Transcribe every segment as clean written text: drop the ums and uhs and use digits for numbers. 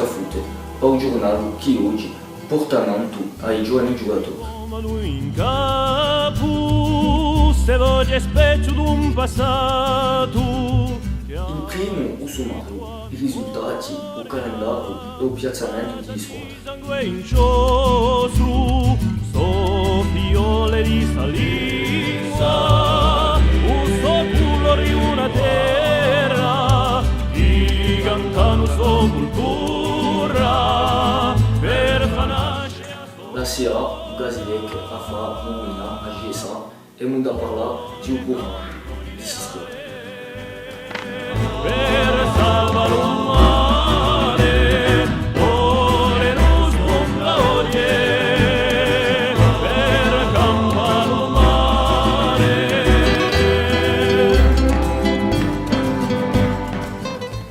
Scafute, o giornale che oggi portamento ai giovani giocatori. In capo, se voglio specchio d'un passato. Il primo o sommario, i risultati, il calendario e il piazzamento di squadre. Sangue incioso, soffiole di salita, un culo di una terra, di cantano so cultura, per fanasce. La CA, o Gazilec, AFA, Moumina, AGSA e Munda Parla di un buon di squadre. Per salvare un mare, ore non sponda per campare un mare.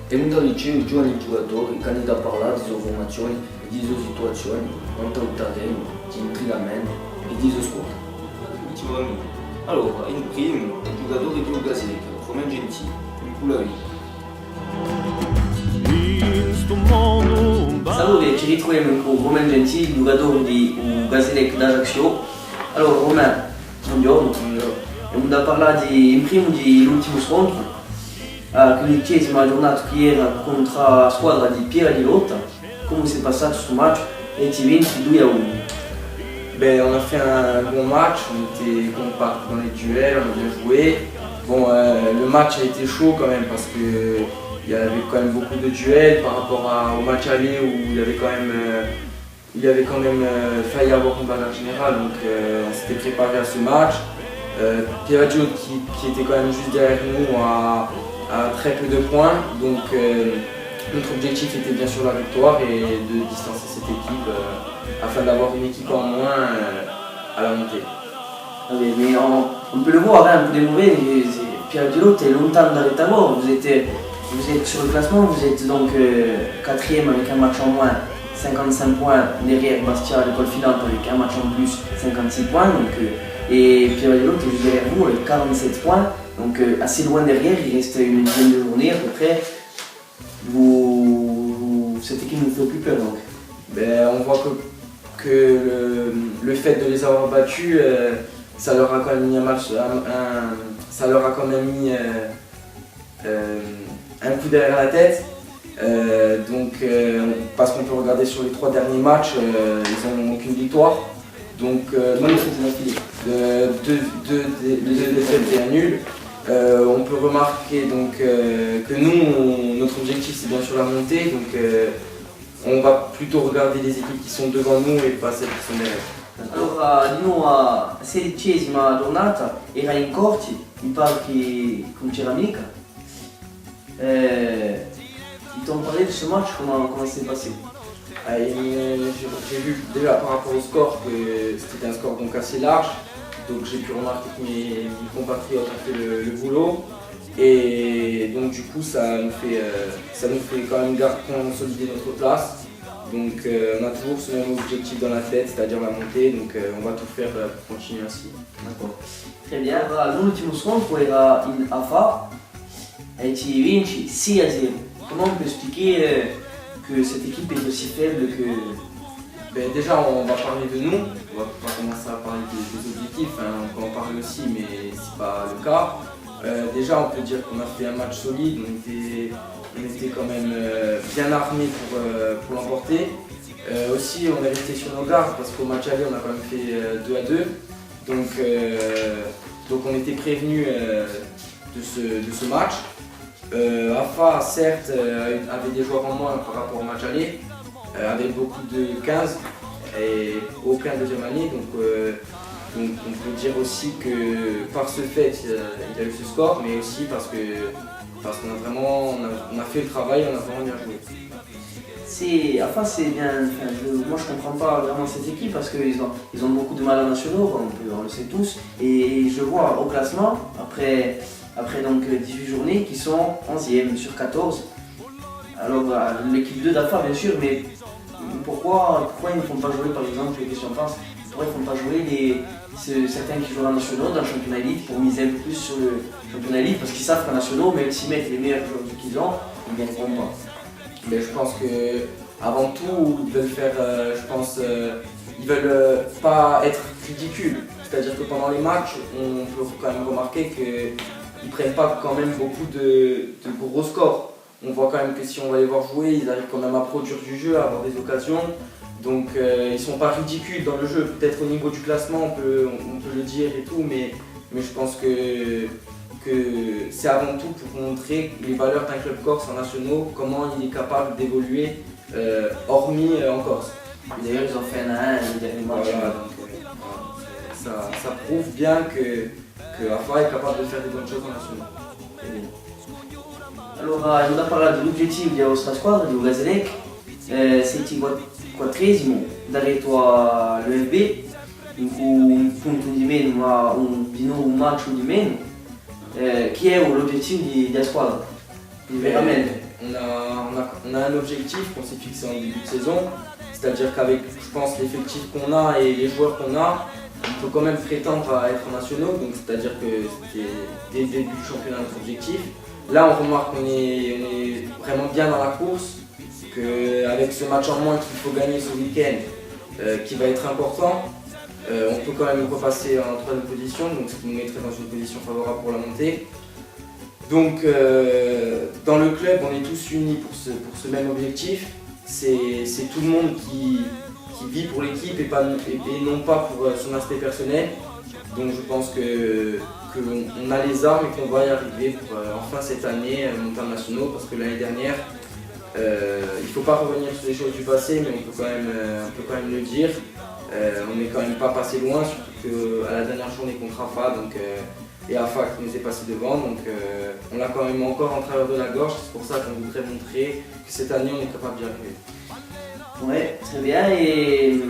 E Munda liceo i giovani giocatori candidati a parlare di formazioni e di situazioni, quanto al terreno, di intrigamento e di squadra. Allora, il primo, il giocatore di Gazilec, Romain Gentile, in Pulavi. Salve, ci ritroviamo con Romain Gentile, giocatore di Gazilec d'Ajaccio. Allora, Romain, buongiorno. Abbiamo da parlare in primo dell'ultimo scontro, la 15ª giornata che era contro la squadra di Piera di Lotta. Come si è passato questo match e ti vinci 2-1? Ben, on a fait un bon match, on était compact dans les duels, on a bien joué. Bon, le match a été chaud quand même parce que il y avait quand même beaucoup de duels par rapport au match aller où il y avait quand même failli avoir une bagarre générale, donc on s'était préparé à ce match. Pieraggio qui était quand même juste derrière nous a très peu de points, donc notre objectif était bien sûr la victoire et de distancer cette équipe afin d'avoir une équipe en moins à la montée. Oui, mais on peut le voir, hein, vous démouvrez, Pieraggio est longtemps dans les tableaux, vous êtes sur le classement, vous êtes donc 4e avec un match en moins, 55 points, derrière Bastia, l'école filante avec un match en plus, 56 points, donc, et Pieraggio est juste derrière vous avec 47 points, donc assez loin derrière, il reste une dizaine de journées à peu près. Cette équipe nous fait plus peur donc. Ben, on voit que le fait de les avoir battus, ça leur a quand même mis ça leur a quand même mis un coup derrière la tête. Parce qu'on peut regarder sur les 3 derniers matchs, ils n'ont aucune victoire. Donc, deux défaites et un nul. On peut remarquer donc, que nous, notre objectif c'est bien sûr la montée, donc on va plutôt regarder les équipes qui sont devant nous et pas celles qui sont derrière. Allora, di nuovo a 16ª giornata, era in corti, mi pare che non c'era mica. Ils t'ont parlé de ce match, comment c'est passé? J'ai vu déjà par rapport au score que c'était un score donc assez large. Donc j'ai pu remarquer que mes compatriotes ont fait le boulot et donc du coup ça nous fait quand même consolider notre place. Donc on a toujours ce même objectif dans la tête, c'est-à-dire la montée, donc on va tout faire pour continuer ainsi. D'accord. Très bien, l'ultimo scontro era in AFA e ci vinci 6-0. Comment on peut expliquer que cette équipe est aussi faible que... Ben, déjà on va parler de nous, on va pas commencer à parler des objectifs, hein, on peut en parler aussi mais c'est pas le cas. Déjà on peut dire qu'on a fait un match solide, on était quand même bien armés pour l'emporter. Aussi on est resté sur nos gardes parce qu'au match aller on a quand même fait 2-2. Donc on était prévenus de ce match. AFA certes avait des joueurs en moins par rapport au match aller. Avec beaucoup de 15 et aucun deuxième année, donc on peut dire aussi que par ce fait il y a eu ce score, mais aussi parce qu'on a fait le travail, on a vraiment bien joué. Enfin, c'est bien. Moi je comprends pas vraiment cette équipe parce qu'ils ont beaucoup de mal en nationaux, on le sait tous, et je vois au classement après donc 18 journées qui sont 11e sur 14. Alors l'équipe 2 d'AFA bien sûr, mais pourquoi ils ne font pas jouer par exemple les questions passent, pourquoi ils ne font pas jouer certains qui jouent en nationaux dans le championnat élite pour miser un peu plus sur le championnat élite parce qu'ils savent qu'en nationaux, même s'ils mettent les meilleurs joueurs qu'ils ont, ils ne gagneront pas. Mais je pense que avant tout, ils veulent faire, je pense, ils veulent pas être ridicules. C'est-à-dire que pendant les matchs, on peut quand même remarquer qu'ils ne prennent pas quand même beaucoup de gros scores. On voit quand même que si on va les voir jouer, ils arrivent quand même à produire du jeu, à avoir des occasions. Donc ils ne sont pas ridicules dans le jeu. Peut-être au niveau du classement, on peut le dire et tout, mais je pense que c'est avant tout pour montrer les valeurs d'un club corse en nationaux, comment il est capable d'évoluer, hormis en Corse. D'ailleurs, ils ont fait un le dernier match. Voilà, donc, ça prouve bien que AFA est capable de faire des bonnes choses en nationaux. Allora, non da parlare dell'obiettivo di vostra squadra, di Ugaselec, siete quattresimo, daretto all'UFB, in cui un punto di meno, ma di nuovo un match di meno. Chi è l'obiettivo della squadra? Veramente. On a un objectif qu'on s'est fixé en début de saison, c'est-à-dire qu'avec, je pense, l'effectif qu'on a et les joueurs qu'on a, on peut quand même prétendre à être nationaux, donc c'est-à-dire que c'était dès le début du championnat notre objectif. Là, on remarque qu'on est vraiment bien dans la course, qu'avec ce match en moins qu'il faut gagner ce week-end, qui va être important, on peut quand même repasser en 3e position, donc ce qui nous mettrait dans une position favorable pour la montée. Donc, dans le club, on est tous unis pour ce même objectif. C'est tout le monde qui vit pour l'équipe et non pas pour son aspect personnel. Donc, je pense qu'on a les armes et qu'on va y arriver pour enfin cette année monter en nationaux, parce que l'année dernière, il ne faut pas revenir sur les choses du passé, mais on peut quand même le dire. On n'est quand même pas passé loin, surtout qu'à la dernière journée contre AFA, et AFA qui nous est passé devant, donc on l'a quand même encore en travers de la gorge. C'est pour ça qu'on voudrait montrer que cette année on est capable d'y arriver. Ouais, très bien. Et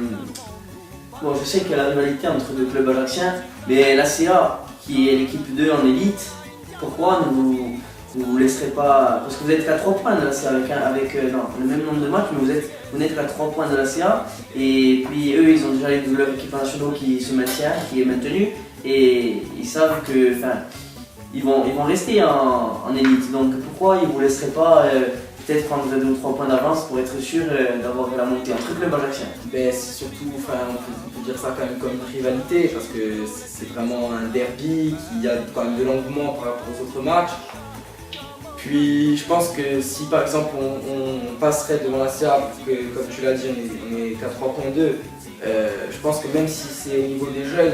bon, je sais qu'il y a la rivalité entre deux clubs ajacciens, mais la CA, qui est l'équipe 2 en élite, pourquoi ne vous laisserez pas, parce que vous êtes qu'à 3 points de la CA avec le même nombre de matchs, mais vous n'êtes qu'à 3 points de la CA, et puis eux ils ont déjà leur équipe nationale qui se maintient, qui est maintenue, et ils savent que, ils vont rester en élite, donc pourquoi ils ne vous laisseraient pas peut-être prendre 2 ou 3 points d'avance pour être sûr d'avoir la montée entre clubs ajacciens? Ben, c'est surtout, on peut dire ça quand même comme une rivalité, parce que c'est vraiment un derby, qu'il y a quand même de l'engouement par rapport aux autres matchs. Puis je pense que si par exemple on passerait devant la CA, parce que comme tu l'as dit on est qu'à 3.2, je pense que même si c'est au niveau des jeunes,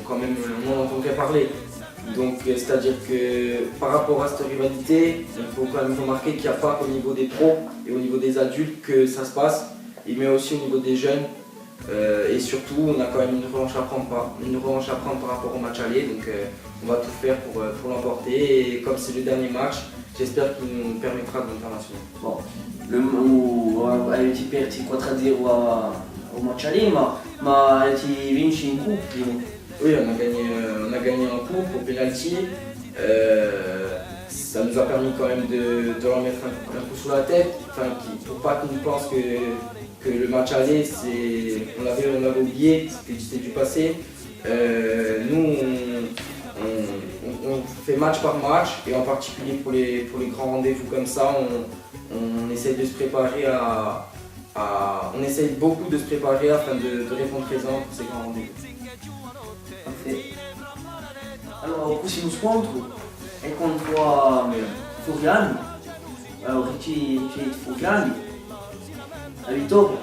on en entendrait parler. Donc c'est-à-dire que par rapport à cette rivalité, il faut quand même remarquer qu'il n'y a pas qu'au niveau des pros et au niveau des adultes que ça se passe, mais aussi au niveau des jeunes. Et surtout, on a quand même une revanche à prendre par rapport au match aller, donc on va tout faire pour l'emporter. Et comme c'est le dernier match, j'espère qu'il nous permettra de monter en national. Bon, avete perso 4-0 au match aller, ma avete vinto in coupe. Oui, on a gagné en coupe au penalty. Ça nous a permis quand même de leur mettre un coup sous la tête, pour pas qu'ils pensent que le match aller, on l'avait oublié, c'était du passé. Nous, on fait match par match, et en particulier pour les grands rendez-vous comme ça, on essaye de se préparer on essaye beaucoup de se préparer afin de répondre présent pour ces grands rendez-vous. Perfetto. Allora, il prossimo scontro è contro Furlani, Ricci Furlani, à Vittoria.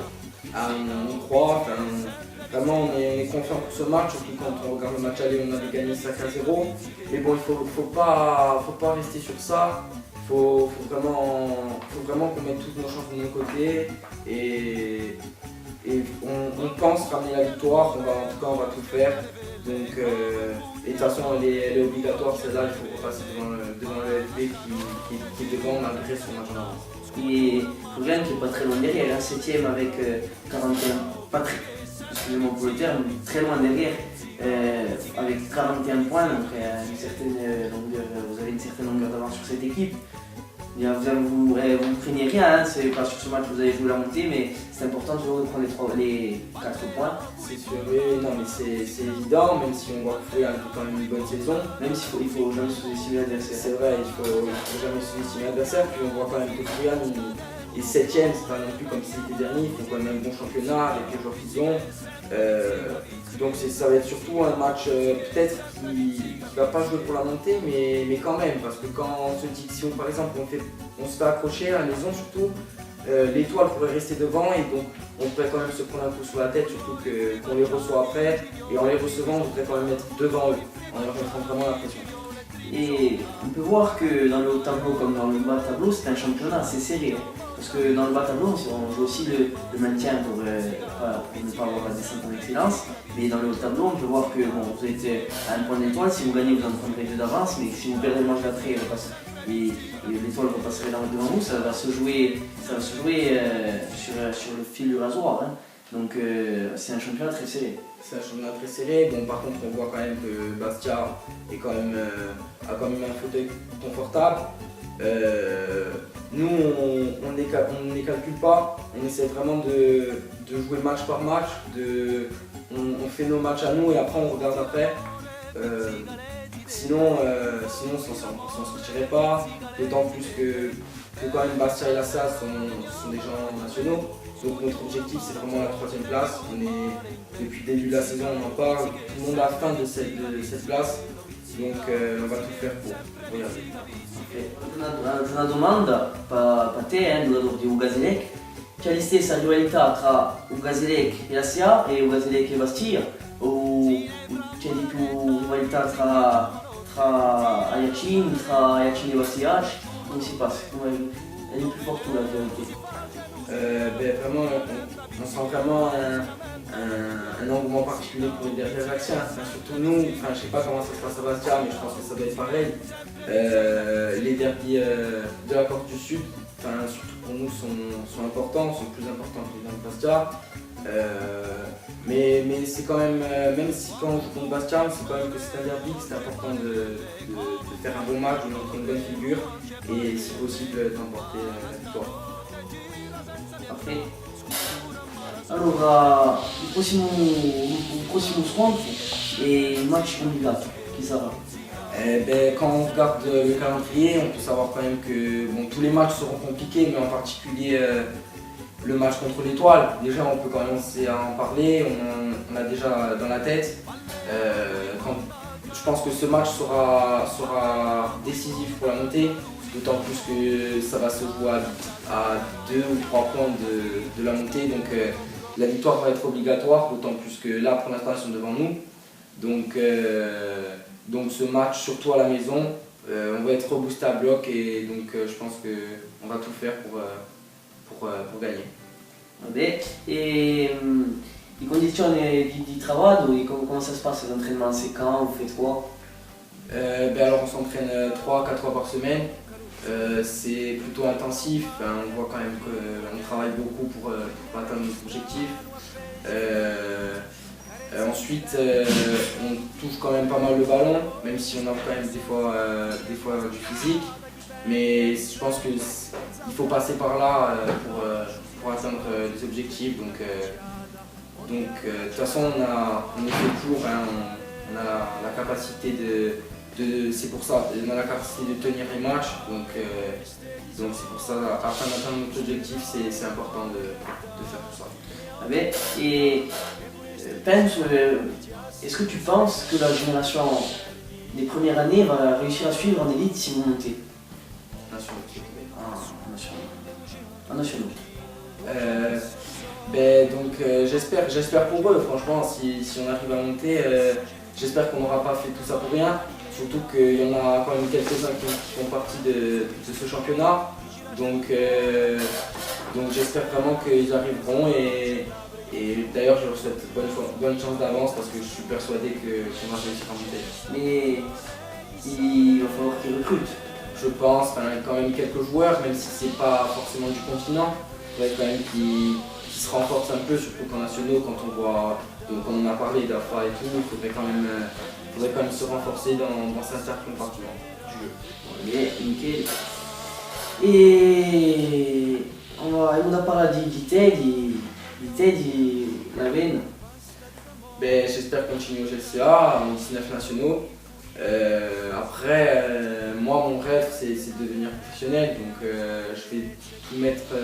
On croit, vraiment on est confiant pour ce match, surtout quand on regarde le match aller, on avait gagné 5-0. Mais bon, il faut pas rester sur ça. Il faut vraiment qu'on mette toutes nos chances de nos côtés, et on pense ramener la victoire. En tout cas on va tout faire. Donc, et de toute façon elle est obligatoire, celle-là. Il faut repasser devant le FB qui est devant malgré son match en avance. Et Furlani qui n'est pas très loin derrière, 7ème avec 41, excusez-moi pour le terme, très loin derrière, avec 41 points, donc vous avez une certaine longueur d'avance sur cette équipe. Vous ne craignez rien, c'est pas sur ce match que vous allez jouer la montée, mais c'est important toujours de prendre les 4 points. C'est sûr, oui, non, mais c'est évident, même si on voit que Fouillane fait quand même une bonne saison. Même s'il faut jamais sous-estimer l'adversaire. C'est vrai, il faut jamais sous-estimer l'adversaire, puis on voit quand même que Fouillane Et 7ème, c'est pas non plus comme s'ils étaient derniers, ils font quand même un bon championnat avec les joueurs qu'ils ont. Donc ça va être surtout un match peut-être qui va pas jouer pour la montée, mais quand même, parce que quand on se dit que si on, par exemple on se fait accrocher à la maison surtout, l'étoile pourrait rester devant et donc on pourrait quand même se prendre un coup sur la tête, surtout qu'on les reçoit après. Et en les recevant, on devrait quand même être devant eux, en leur mettant vraiment la pression. Et on peut voir que dans le haut tableau comme dans le bas tableau, c'est un championnat assez serré. Parce que dans le bas tableau, on joue aussi le maintien pour ne pas avoir la descente en excellence. Mais dans le haut tableau, on peut voir que vous êtes à un point d'étoile. Si vous gagnez, vous en prendrez 2 d'avance. Mais si vous perdez le match d'après et l'étoile repasserait devant vous, ça va se jouer sur le fil du rasoir. Hein. Donc c'est un championnat très serré. C'est un championnat très serré. Bon, par contre, on voit quand même que Bastia a quand même un fauteuil confortable. Nous, on ne les calcule pas. On essaie vraiment de jouer match par match. On fait nos matchs à nous et après on regarde après. Sinon, on s'en sortirait pas. D'autant plus que quand même Bastia et la SAS sont des gens nationaux. Donc notre objectif c'est vraiment la 3ème place. Depuis le début de la saison on en parle, tout le monde a faim de cette place. Donc on va tout faire pour y arriver. Una domanda per te, giocatore di Ugasilek. C'è la stessa rivalità tra Ugasilek e la SIA e Ugasilek e Bastia? O c'è di più rivalità tra Ayachin e Bastia? Come si passe? Elle est plus forte ou la rivalité? Vraiment, on sent vraiment un engouement particulier pour les derbies ajaxiens. Surtout nous, je sais pas comment ça se passe à Bastia, mais je pense que ça doit être pareil. Les derbies de la Corse du Sud, surtout pour nous, sont importants, sont plus importants que les derbies de Bastia. Mais c'est quand même, même si quand on joue contre Bastia, c'est quand même que c'est un derby, c'est important de faire un bon match, de montrer une bonne figure et si possible d'emporter la victoire. Parfait. Allora, il prossimo scontro è il match complicato, chi sarà? Quand on regarde le calendrier, on peut savoir quand même que tous les matchs seront compliqués, mais en particulier le match contre l'Étoile. Déjà, on peut commencer à en parler, on a déjà dans la tête. Je pense que ce match sera décisif pour la montée, d'autant plus que ça va se jouer à 2 ou 3 points de la montée. Donc la victoire va être obligatoire, d'autant plus que là, pour l'instant, ils sont devant nous. Donc ce match, surtout à la maison, on va être reboosté à bloc et donc je pense qu'on va tout faire pour gagner. Vabbè, e in condizioni di travaglio, comment ça se passe les entraînements? C'est quand? Vous faites quoi? Alors on s'entraîne 3-4 fois par semaine. C'est plutôt intensif, on voit quand même qu'on travaille beaucoup pour atteindre nos objectifs. Ensuite, on touche quand même pas mal le ballon, même si on a quand même des fois du physique. Mais je pense qu'il faut passer par là pour atteindre les objectifs. Donc de toute façon, on est fait pour, on a la capacité c'est pour ça, on a la capacité de tenir les matchs. Donc c'est pour ça, afin d'atteindre notre objectif, c'est important de faire tout ça. Vabbè, et est-ce que tu penses que la génération des premières années va réussir à suivre en élite si vous montez? En nationaux. J'espère pour eux, franchement, si on arrive à monter, j'espère qu'on n'aura pas fait tout ça pour rien. Surtout qu'il y en a quand même quelques-uns qui font partie de ce championnat. Donc j'espère vraiment qu'ils arriveront et d'ailleurs je leur souhaite bonne chance d'avance parce que je suis persuadé qu'on va réussir à monter. Mais il va falloir qu'ils recrutent. Je pense quand même quelques joueurs, même si c'est pas forcément du continent, il faudrait quand même qu'ils se renforcent un peu, surtout qu'en nationaux, quand on voit, comme on a parlé d'AFA et tout, il faudrait quand même se renforcer dans certains compartiments du jeu. Nickel. E on a parlato di Teddy, la veine. J'espère continuer au GCA, en 19 nationaux. Après, moi, mon rêve, c'est de devenir professionnel. Donc, je vais tout mettre,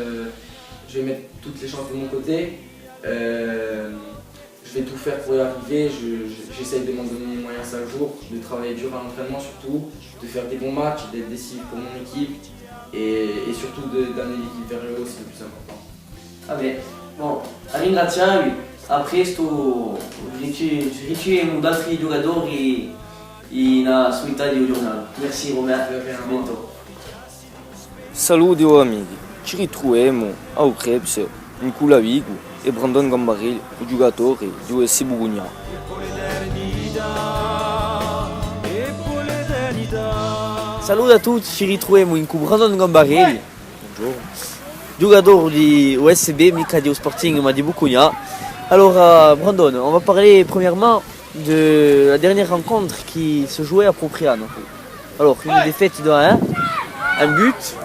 je vais mettre toutes les chances de mon côté. Je vais tout faire pour y arriver. J'essaye de m'en donner les moyens chaque jour, de travailler dur à l'entraînement surtout, de faire des bons matchs, d'être décisif pour mon équipe et surtout d'amener l'équipe vers le haut, c'est le plus important. Va bene, bon, ringraziarvi. A presto, riceviamo da altri giocatori na sua Italia giornale. Merci Roberto, a bientôt. Saluti amici, ci ritroviamo a Ukrebs, in Culavigo e Brandon Gambaril, il giocatore di USC Bugugna. Saluti a tutti, ci ritroviamo in Brandon Gambaril, giocatore di USB, mica di Sporting ma di Bugugna. Alors Brandon, on va parler premièrement de la dernière rencontre qui se jouait à Propriano. Alors une défaite de 1, un but,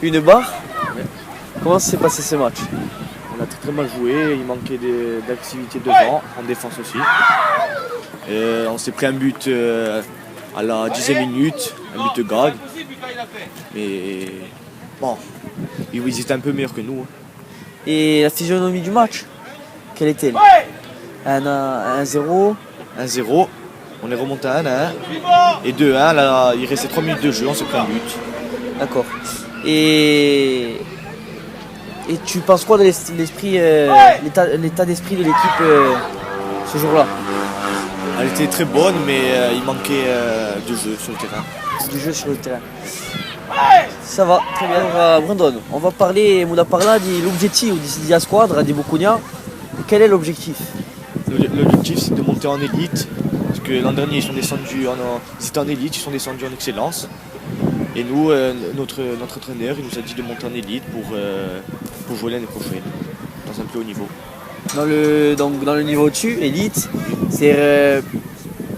une barre. Comment s'est passé ce match? On a très mal joué, il manquait d'activité devant, en défense aussi. On s'est pris un but à la 10e minute, un but de Gag. Mais bon, ils étaient un peu meilleurs que nous. Et la physionomie du match, quelle était-elle? 1-0. 1-0, on est remonté à 1-1. Et 2-1, là, il restait 3 minutes de jeu, on s'est pris un but. D'accord. Et tu penses quoi de l'esprit, l'état d'esprit de l'équipe ce jour-là? Elle était très bonne, mais il manquait de jeu sur le terrain. Du jeu sur le terrain. Ça va, très bien. Alors, Brandon, on va parler de l'objectif de la squadra di Bugugna. Quel est l'objectif? L'objectif, c'est de monter en élite. Parce que l'an dernier, ils étaient en élite, ils sont descendus en excellence. Et nous, notre entraîneur, il nous a dit de monter en élite pour jouer l'année prochaine, dans un plus haut niveau. Dans le niveau au-dessus, élite, c'est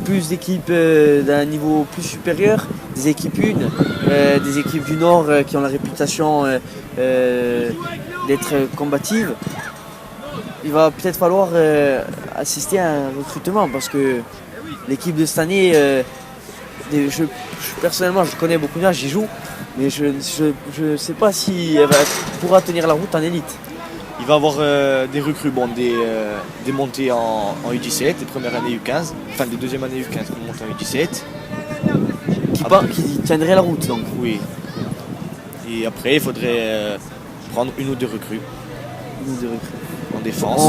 plus d'équipes d'un niveau plus supérieur, des équipes des équipes du Nord qui ont la réputation d'être combatives. Il va peut-être falloir assister à un recrutement parce que l'équipe de cette année, personnellement je connais beaucoup, j'y joue, mais je ne sais pas si elle pourra tenir la route en élite. Il va y avoir des recrues, des montées en U17, des premières années U15, enfin des deuxièmes années U15 qui montent en U17. Qui tiendraient la route donc. Oui. Et après il faudrait prendre une ou deux recrues. En défense.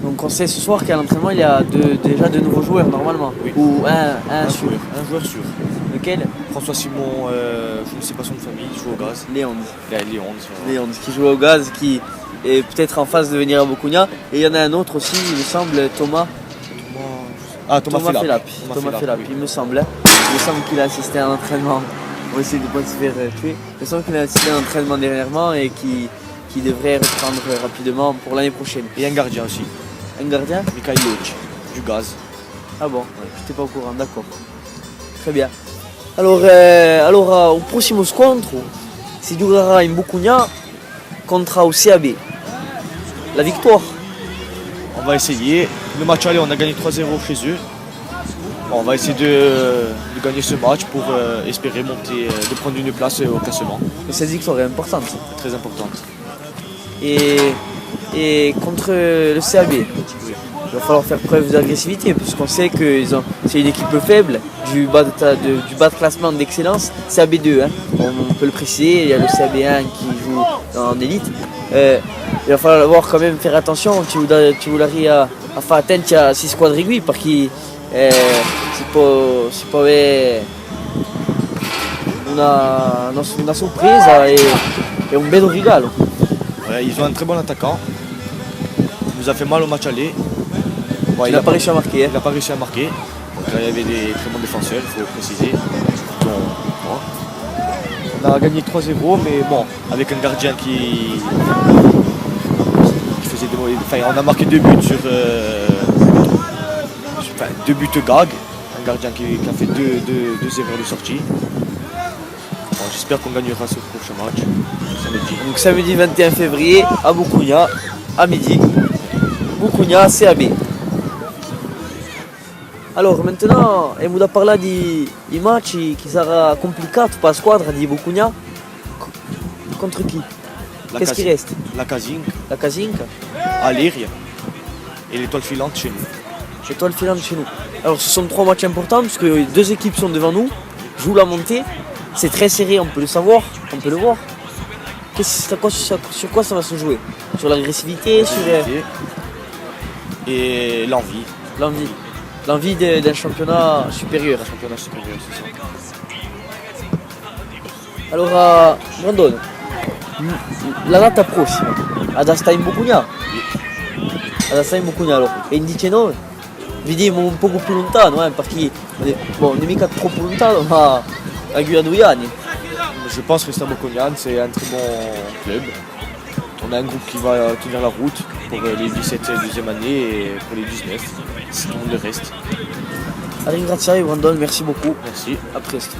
Donc on sait ce soir qu'à l'entraînement il y a déjà de nouveaux joueurs normalement. Oui. Ou un sûr. Un joueur sûr. Lequel? François Simon, je ne sais pas son nom de famille, il joue au Gaz. Léon, qui joue au Gaz, qui est peut-être en phase de venir à Bugugna. Et il y en a un autre aussi, il me semble, Thomas Felap, il me semble. Il me semble qu'il a assisté à un entraînement. On va essayer de ne pas se faire tuer. Il me semble qu'il a assisté à un entraînement dernièrement et qui devrait reprendre rapidement pour l'année prochaine. Et un gardien aussi. Un gardien? Mikhail Loch, du Gaz. Ah bon, j'étais pas au courant, d'accord. Très bien. Allora, au prossimo scontro si giocherà in Bugugna contre au CAB. La victoire? On va essayer. Le match aller, on a gagné 3-0 chez eux. Bon, on va essayer de gagner ce match pour espérer monter, de prendre une place au classement. Et cette victoire est importante. Très importante. Et contre le CAB, il va falloir faire preuve d'agressivité puisqu'on sait que c'est une équipe faible du bas de classement d'excellence, CAB2, hein. On peut le préciser, il y a le CAB1 qui joue en élite. Il va falloir quand même faire attention, ci voulais a fare attenti a queste squadre qui perché si può avere una sorpresa e un bello regalo. Ouais, ils ont un très bon attaquant. Il nous a fait mal au match aller. Bon, il n'a pas réussi à marquer. Il n'a pas réussi à marquer. Donc là, il y avait des très bons défenseurs, il faut préciser. On a gagné 3-0, mais bon, avec un gardien qui faisait des mauvais. Enfin, on a marqué 2 buts sur. 2 buts gag. Un gardien qui a fait 2 erreurs de sortie. Bon, j'espère qu'on gagnera ce prochain match. Samedi. Donc samedi 21 février à Bugugna, à midi. Bugugna CAB. Allora, maintenant, abbiamo parlato di match che sarà complicato per la squadra di Boccugna. Contre chi? Qu'est-ce qui reste? La Casinque, La Casinca, à Lyria et l'étoile filante chez nous. Étoile filante chez nous. Alors, ce sont 3 matchs importants parce que 2 équipes sont devant nous, jouent la montée. C'est très serré, on peut le savoir, on peut le voir. Sur quoi ça va se jouer? Sur l'agressivité, sur Et l'envie. l'envie. L'envie d'un championnat supérieur. Un championnat supérieur, c'est ça. Allora, Brandon, la data prossima, ad sta in Boccugna? Ad sta in Boccugna, allora, e in 19? Vediamo un poco più lontano, perché non è mica troppo lontano, ma a Guida 2 anni. Je pense que Stade Bocconian, c'est un très bon club. On a un groupe qui va tenir la route pour les 17 deuxième année et pour les 19, sinon le reste. A ringraziare Brandon, merci beaucoup. Merci. A presto.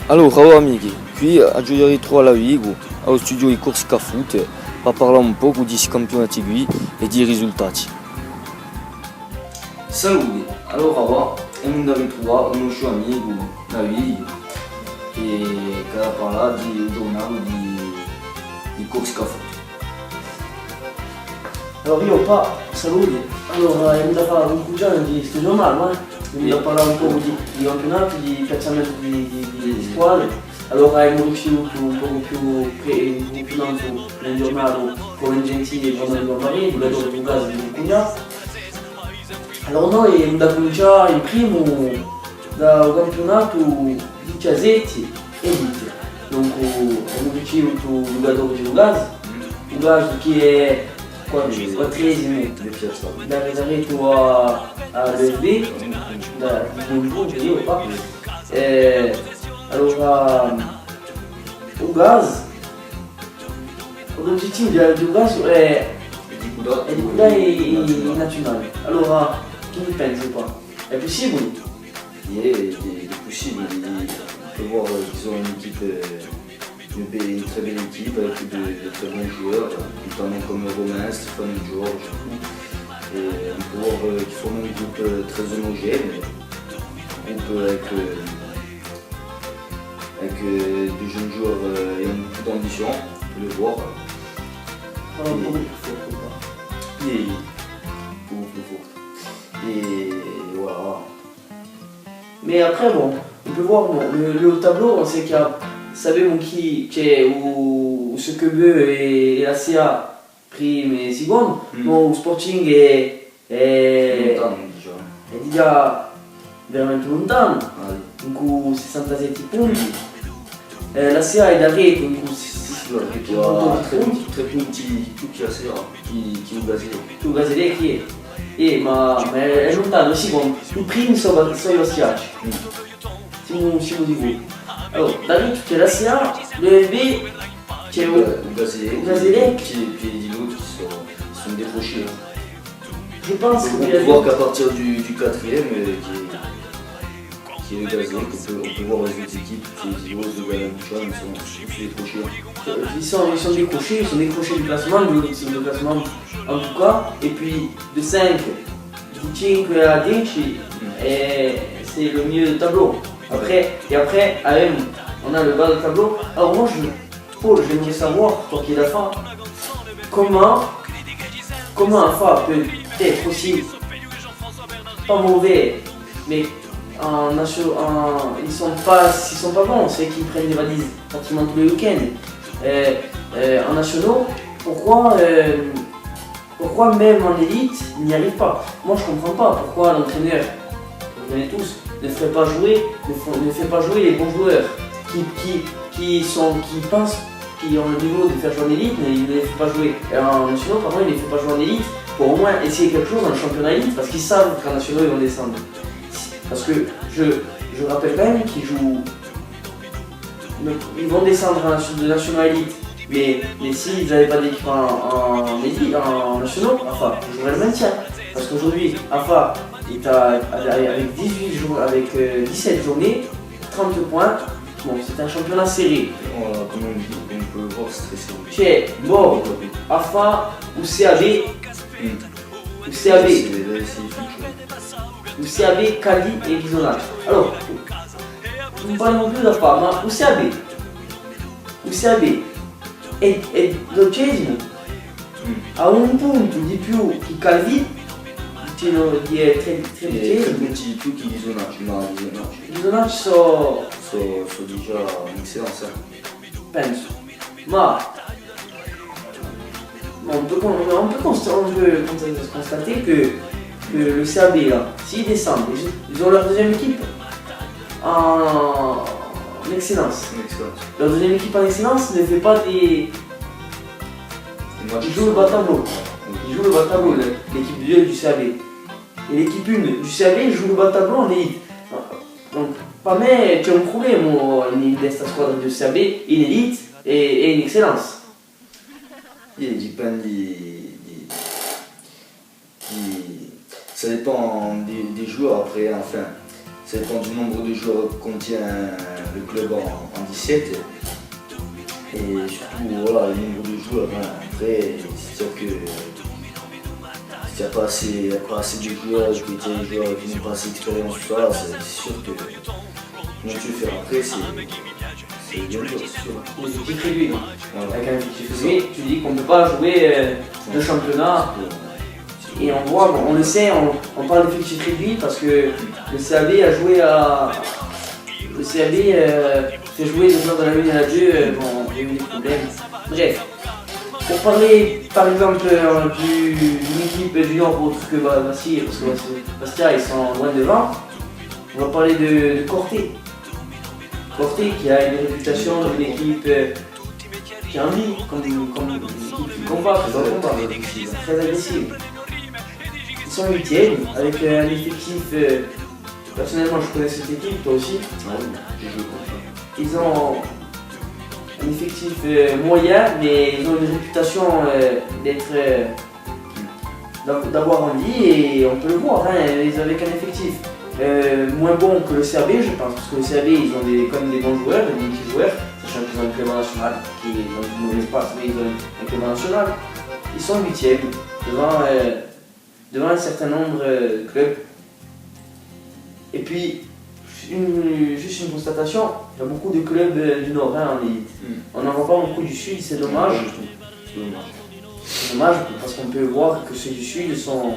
Allora, ciao amici, qui a Giulio Ritro alla Vigo, allo studio di Corsica Foot, per parlare un po' di campionati qui e di risultati. Saluti, allora va, siamo ritrovati un nostro amico David che ha parlato di giornale di Corsica Foot. Allora io qua, saluti, allora abbiamo da fare un cugiano di questo giornale, abbiamo da parlare un po' di campionato, di piazzamento di squadre, allora abbiamo riuscito un po' più nel giornale con Gentili e con il Marino, giocatore di casa di Boccugna. Allora noi abbiamo da cominciare il primo dal campionato 17 Elite, dunque abbiamo ricevuto un giocatore di Ugaz che è 4esimo da Resareto a BFB, da Buongiorno, io qua. Allora, Ugaz, l'obiettivo di Ugaz è di curare i nazionali. Allora, che ne pensi qua? È possibile? Il est possible, on peut voir qu'ils ont une très belle équipe avec de très bons joueurs, notamment comme Romain, Stéphane et Georges. Et on peut voir qu'ils forment un groupe très homogène, un groupe avec de jeunes joueurs et beaucoup d'ambition, on peut le voir. Et beaucoup plus fort. Et voilà. Mais après, bon, on peut voir le tableau, on sait qu'il y a, sappiamo chi c'è ce que veut et la CA prima e secondo, ma lo Sporting è già veramente lontano, con 67 punti. La CA è da Reto, con 3 punti più che la CA, chi tu Gazelè chi è? Ma è lontano, secondo, il primo sono i Vastiacci, siamo di voi. Allora, da lì c'è la CA, l'EFB, c'è un Gazelec, puis l'autre qui sont décrochés. Je pense On peut voir qu'à partir du 4ème, qui est le Gazelec, on peut voir les autres équipes, les Ilos, le Galamouchan, ils sont tous décrochés. Ils sont décrochés du classement, du classement en tout cas, et puis de 5, di 5 à 10, c'est le milieu de tableau. Après, on a le bas de tableau. Alors moi, Paul, j'aimerais savoir, toi qui es la fin, comment un fa peut être aussi pas mauvais, mais ils sont pas bons, c'est qu'ils prennent des valises pratiquement tous les week-ends. En nationaux, pourquoi même en élite, ils n'y arrivent pas? Moi je comprends pas pourquoi l'entraîneur, vous connaissez tous, ne fait pas jouer les bons joueurs qui pensent qu'ils ont le niveau de faire jouer en élite, mais ils ne les font pas jouer. Et en nationaux, par contre, ils ne les font pas jouer en élite pour au moins essayer quelque chose dans le championnat élite parce qu'ils savent qu'en nationaux ils vont descendre. Parce que je rappelle quand même qu'ils jouent. Ils vont descendre de national élite, mais s'ils n'avaient pas d'équipe en nationaux, AFA jouerait le maintien. Parce qu'aujourd'hui, AFA est avec 17 journées, 30 points. Bon, c'est un championnat serré. Comme on peut voir, c'est très serré. Chez Borg, AFA ou CAB. Ou CAB. o CAB, Cali e Ghisonaccio. Allora, non parliamo più da fa, ma o CAB è 12° a un punto di più che Calvi, di 13°. punti di più che Ghisonaccio. Ghisonaccio sono già in eccellenza. penso, ma on peut constater que le CAB là, s'ils descendent, ils ont leur deuxième équipe en excellence. Leur deuxième équipe en excellence ne fait pas des. Ils jouent le bas tableau. Ils jouent le bas tableau, l'équipe 2 du CAB. Et l'équipe 1 du CAB joue le bas tableau en élite. Donc, per me c'è un problema in questa squadra del CAB in elite e in excellence. Il dépend ça dépend des joueurs après, enfin, ça dépend du nombre de joueurs que contient le club en 17 et surtout voilà, le nombre de joueurs. Hein. Après, c'est sûr que s'il n'y a pas assez de joueurs, que les joueurs qui n'ont pas assez d'expérience, c'est sûr que comment tu veux faire après, c'est bien dur, c'est sûr. Les équipes réduites. Voilà. Avec un effectif réduit, tu dis qu'on ne peut pas jouer deux championnats. Et on voit, on le sait, on parle d'effectif réduit parce que le CAB a joué à. Le CAB fait jouer les joueurs de la 1 et la 2, bon, il y a eu des problèmes. Bref, pour parler par exemple d'une équipe du Nord autre que Bastia, parce que Bastia ils sont loin devant, on va parler de Corté. Corté qui a une réputation d'une équipe qui a envie, comme une équipe qui combat, très agressive. Ils sont 8e avec un effectif. Personnellement, je connais cette équipe, toi aussi. Ils ont un effectif moyen, mais ils ont une réputation d'avoir envie et on peut le voir. Hein, avec un effectif moins bon que le CAB, je pense, parce que le CAB, ils ont quand même des bons joueurs, des petits joueurs, sachant qu'ils ont un club national qui est dans une mauvaise passe, mais ils ont un club national. Ils sont 8e devant un certain nombre de clubs. Et puis, juste une constatation, il y a beaucoup de clubs du Nord en élite. On n'en voit pas beaucoup du Sud, c'est dommage. C'est dommage parce qu'on peut voir que ceux du Sud sont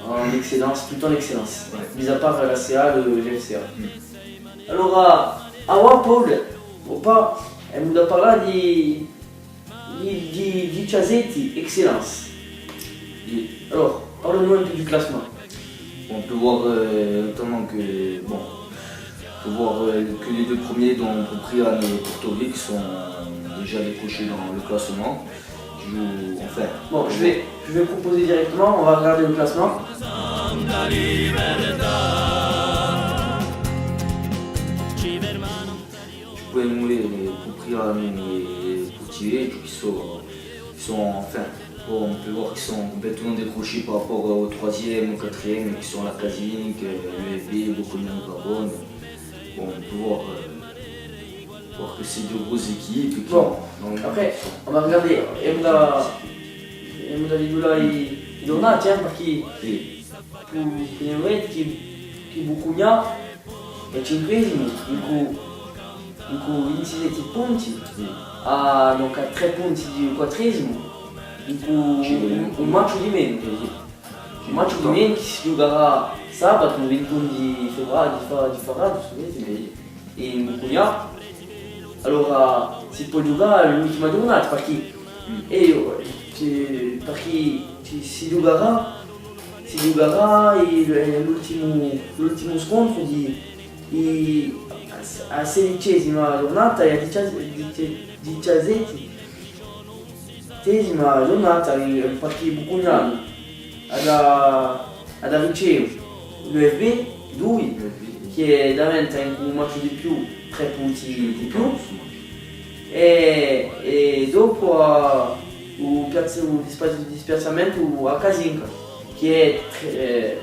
en excellence, plutôt en excellence, mis à part la CA, le GFCA. Alors, a Paul, opa, elle nous a parlé di Ciasetti, excellence. Alors, parle-nous un peu du classement. On peut voir notamment que les deux premiers, dont Poprian et Portovic, sont déjà décrochés dans le classement. Bon, je vais proposer directement, on va regarder le classement. Je pouvais nommer Poprian et Portier qui sont enfin. Bon, on peut voir qu'ils sont complètement décrochés par rapport au 3e, au 4e, qui sont la Casinic, l'UFB, Boconia Carbone. Bon, on peut voir que c'est deux grosses équipes. Bon, après, on va regarder. Emda Vidula e Donati, perché che Boconia è 5esimo, in 27 punti, donc a 3 punti di 4esimo. Un match di meno, che si giocherà sabato il 21 di febbraio in Boconia. Allora si può giocare l'ultima giornata perché si giocherà l'ultimo scontro a 16esima giornata e a 17esima giornata perché Boconia ad Aviceo l'UFB 2 che diventa in un match di più 3 punti di più e dopo il dispiazzamento a Kasinka che è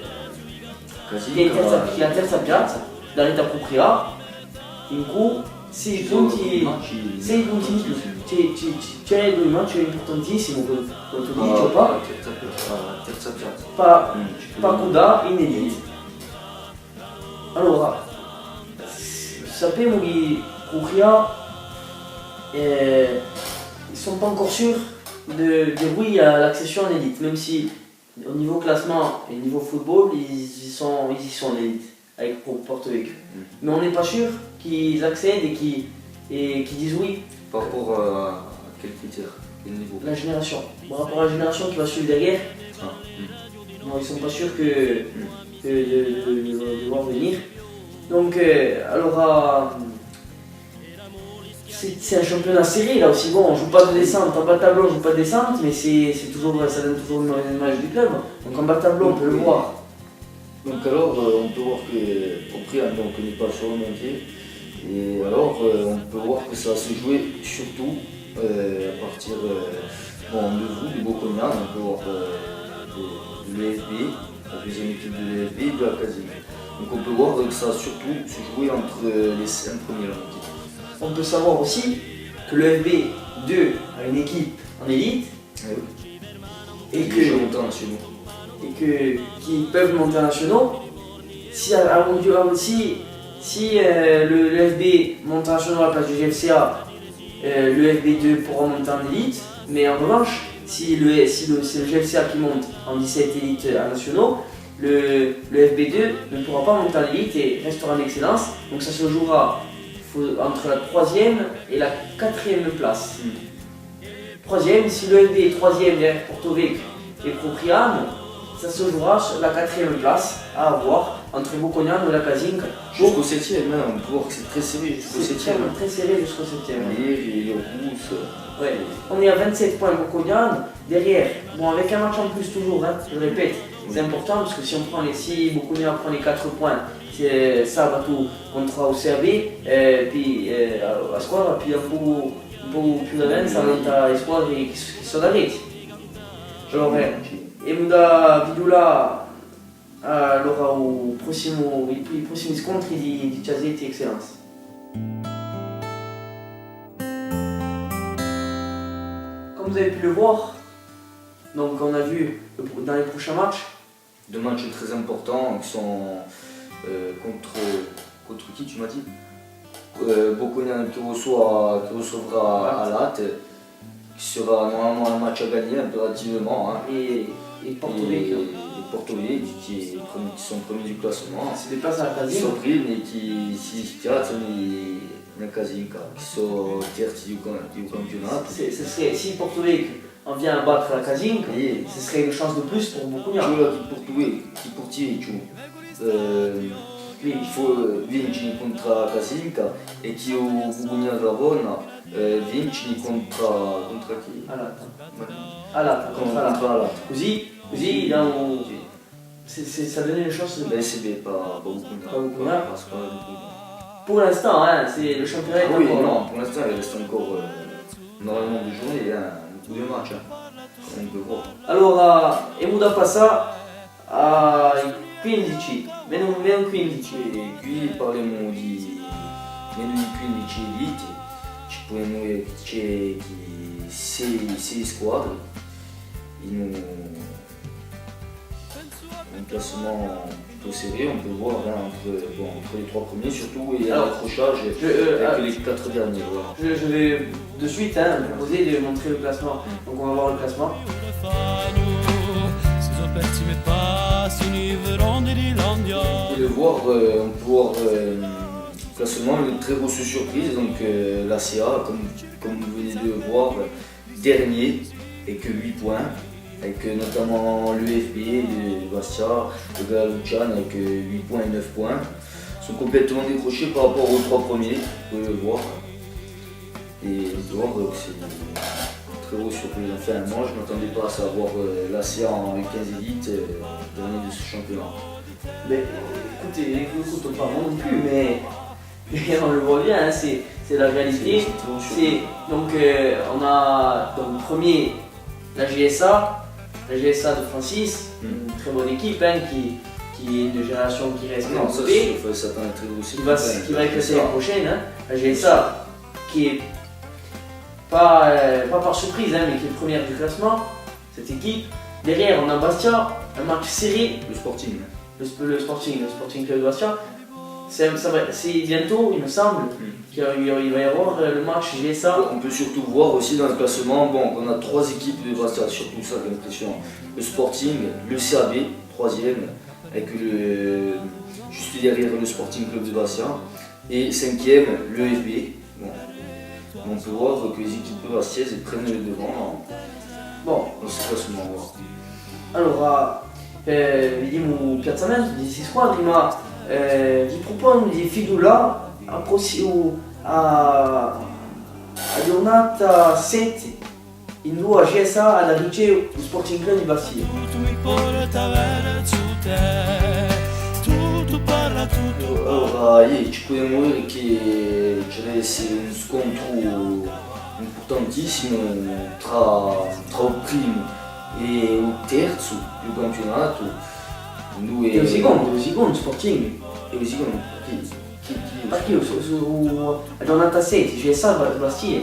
la terza piazza da Rita Propria in cui 6 punti in più c'è due match importantissimo contro Giccio pas Kuda, inédite. Alors, Sapé Mouri Kouria, ils sont pas encore sûrs de dire oui à l'accession en élite, même si au niveau classement et niveau football, ils y sont en élite avec Porto Vecchio. Mais on n'est pas sûr qu'ils accèdent et qu'ils disent oui. Par rapport à quel critère, quel niveau? La génération. Par rapport à la génération qui va suivre derrière, non, ils sont pas sûrs de voir venir. Donc, alors, c'est un championnat serré là aussi. Bon, on joue pas de descente, en bas de tableau on joue pas de descente, mais ça donne toujours une mauvaise image du club. Donc en bas de tableau on peut le voir. Donc alors, on peut voir que Propriano donc n'est pas sur le montier. Et alors, on peut voir que ça va se jouer surtout à partir de vous, du Boconia, on peut voir de l'EFB, la deuxième équipe de l'EFB et de la Casino. Donc on peut voir que ça va surtout se jouer entre les 5 premiers montées. On peut savoir aussi que le FB2 a une équipe en élite et qui peuvent monter en nationaux. Si le FB monte en nationaux à la place du GFCA, le FB2 pourra monter en élite. Mais en revanche, si c'est le GFCA qui monte en 17 élites nationaux, le FB2 ne pourra pas monter en élite et restera en excellence. Donc ça se jouera entre la 3e et la 4e place. 3e, si le FB est 3e derrière Porto Vecchio et Propriano, ça se jouera sur la 4e place à avoir entre Bocognano et la Casinca. Jusqu'au 7e, on peut voir que c'est très serré jusqu'au 7e. Très serré jusqu'au 7e. Les rousses. Ouais. On est à 27 points Bocognano. Derrière, bon, avec un match en plus toujours, je répète, c'est important parce que si Bocognano prend les 4 points, c'est sabato contre OCAB, puis a squadra più più avanti salta le squadre che sono da rete. Allora, Emuda Vidula allora i prossimi scontri di Chiasetti Excellence. Comme vous avez pu le voir, donc on a vu dans les prochains matchs. 2 matchs très importants qui sont contre qui tu m'as dit Bocognano qui recevra à Latte, qui sera normalement un match à gagner impérativement. Et Porto Vecchio. Et Porto Vecchio qui sont premiers du classement. Si déplace à la Casinca. Surpris mais qui si piazzano la Casinca, qui sont terzi du campionato. Si Porto Vecchio en vient à battre la Casinca, ce serait une chance de plus pour Bocognano. Chi Porto il faut vincere contro la Casinca e chi Bocognano Ravona vince contro chi? Alata. Contre Alata. Così ça donnait une chance de l'SB, pas Bocognano. Pour l'instant, c'est le championnat. Oui, non, pour l'instant il reste encore normalement 2 journées, beaucoup de matchs, on peut voir. Allora, Emuda passa ai 15, meno 15. E qui parliamo di meno di 15 elite, c'è 6 squadre in un classement plutôt serré, on peut voir entre les 3 premiers surtout et l'accrochage avec les 4 derniers. Voilà. Je vais de suite proposer de montrer le classement. Donc on va voir le classement. On peut voir le classement, une très grosse surprise, donc l'ACA, comme vous venez de le voir, dernier avec 8 points, avec notamment l'UFB, le Bastia, le Galalucciano avec 8 points et 9 points, sont complètement décrochés par rapport aux 3 premiers, vous pouvez le voir. Et on peut voir que c'est une très grosse surprise. Enfin, moi je ne m'attendais pas à savoir l'ACA en 15 élites dernier de ce championnat. Mais écoute, pas moi non plus, mais on le voit bien, c'est la réalité. Donc on a donc premier la GSA de Francis, une très bonne équipe qui est de génération qui reste non, ça, qui va être classée l'année prochaine. La GSA qui est pas par surprise, mais qui est première du classement, cette équipe. Derrière, on a Bastia, un match serré. Le Sporting. Le Sporting Club de Bastia. C'est bientôt, il me semble, qu'il va y avoir le match GSA. On peut surtout voir aussi dans le classement, bon, on a 3 équipes de Bastia, surtout ça qui est impressionnant. Le Sporting, le CAB, 3e, avec juste derrière le Sporting Club de Bastia. Et 5e, le FB. Bon. On peut voir que les équipes bastiaises prennent le devant dans ce classement. Allora, vediamo il piazzamento di questa squadra, ma vi propongo di figura a giornata 7 in 2 a GSA alla Liceo do Sporting Club di Bastia. Allora, ci possiamo dire che ci deve essere un scontro importantissimo tra il primo e il terzo del campionato. E il secondo Sporting. E il secondo? Perché a giornata 7 GSA Bastia.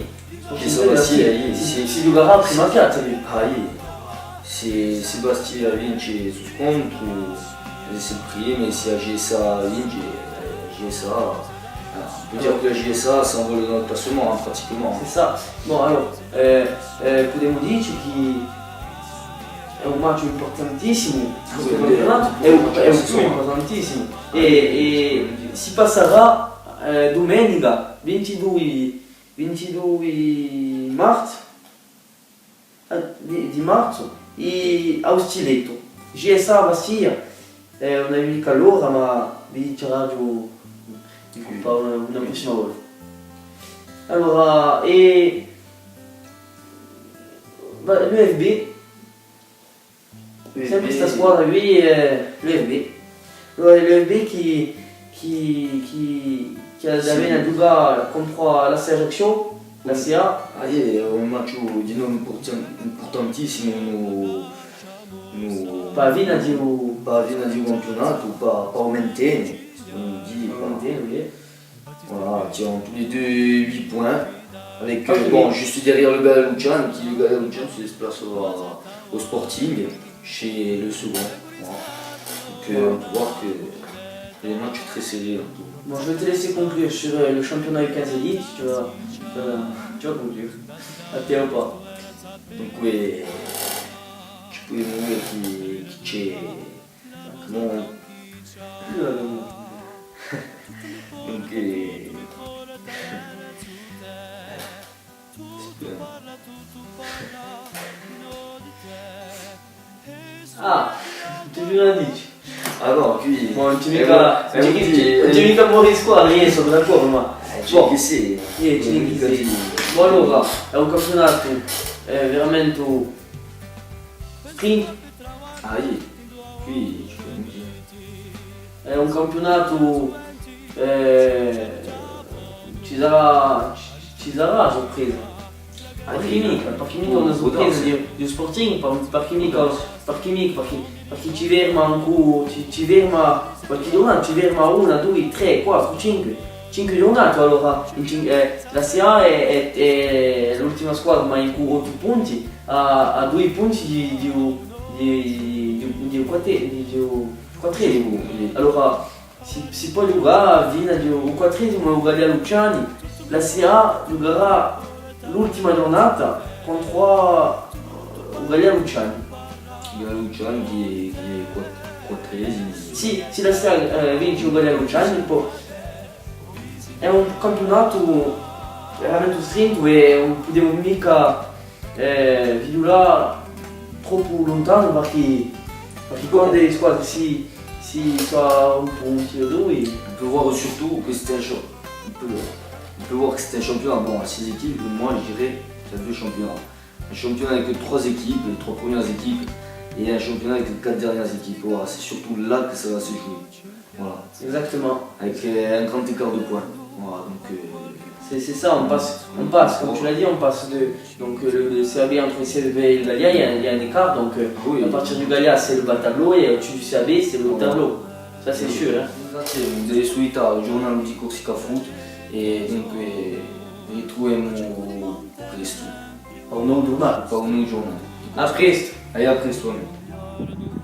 Si giocherà prima piazza. Se Bastia vince su scontro, c'est le primo, e se a GSA vince, GSA, on peut dire que la GSA s'envole dans le classement pratiquement. C'est ça. Bon alors, potremmo dirci che è un match importantissimo, questo campionato è importantissimo e si passerà domenica 22 marzo di marzo a Stiletto, GSA Bastia. Non avevi mica l'ora, ma vi dicerà giù una prossima volta. Allora, l'UFB, sempre questa squadra qui, l'UFB. Allora, l'UFB qui avait un douga contre la Ajaccio, la CA. È un match importantissimo. Pas vina di campionato, pas aumentato, on dit. Voilà, qui ont tous les deux 8 points. Avec juste derrière le Galea Luciano, qui le Galea Luciano se déplace au Sporting, chez le second. Voilà. Donc on peut voir que les matchs sont très serrés. Bon, je vais te laisser conclure sur le championnat U15 Elite, tu vas conclure. À te ou pas? Donc oui. Poi lui chi c'è anche tu mi lo dici? Ah no, qui non ci mica muori squadra, io sono d'accordo, ma c'è che sì. Bon allora, è un campionato veramente sprint. Qui è un campionato ci sarà sorpresa. Perché mica una sorpresa di Sporting, perché ci ferma qualche giornata, ci ferma 1, 2, 3, 4, 5 giornate. Allora la CA è l'ultima squadra, ma in cui 8 punti, a 2 punti di quattresimo. Allora si può giocare fino al quattresimo il Galea Luciani. La CA giocherà l'ultima giornata contro il Galea Luciani. Il Galea Luciani che è quattresimo. Sì, la CA vince il Galea Luciani, poi è un campionato veramente stretto e non possiamo mica vivere troppo lontano perché quando le squadre si sono un punto o 2. On peut voir surtout que c'est un championnat bon, à 6 équipes, moi je dirais qu'il y a 2 championnats. Un championnat avec 3 équipes, les 3 premières équipes, et un championnat avec les 4 dernières équipes. Voilà, c'est surtout là que ça va se jouer. Voilà. Exactement. Avec un grand écart de points. Voilà, donc c'est ça, on passe, comme tu l'as dit, on passe de le CAB entre le CAB et le Galea, il y a un écart, donc à partir du Galea c'est le bas tableau et au-dessus du CAB c'est le haut tableau. Ça c'est sûr. Hein. Delle suite al giornale di Corsica Foot e dunque ritroviamo presto. Par un autre journal. Par un autre giornale. A presto. A presto. Sardu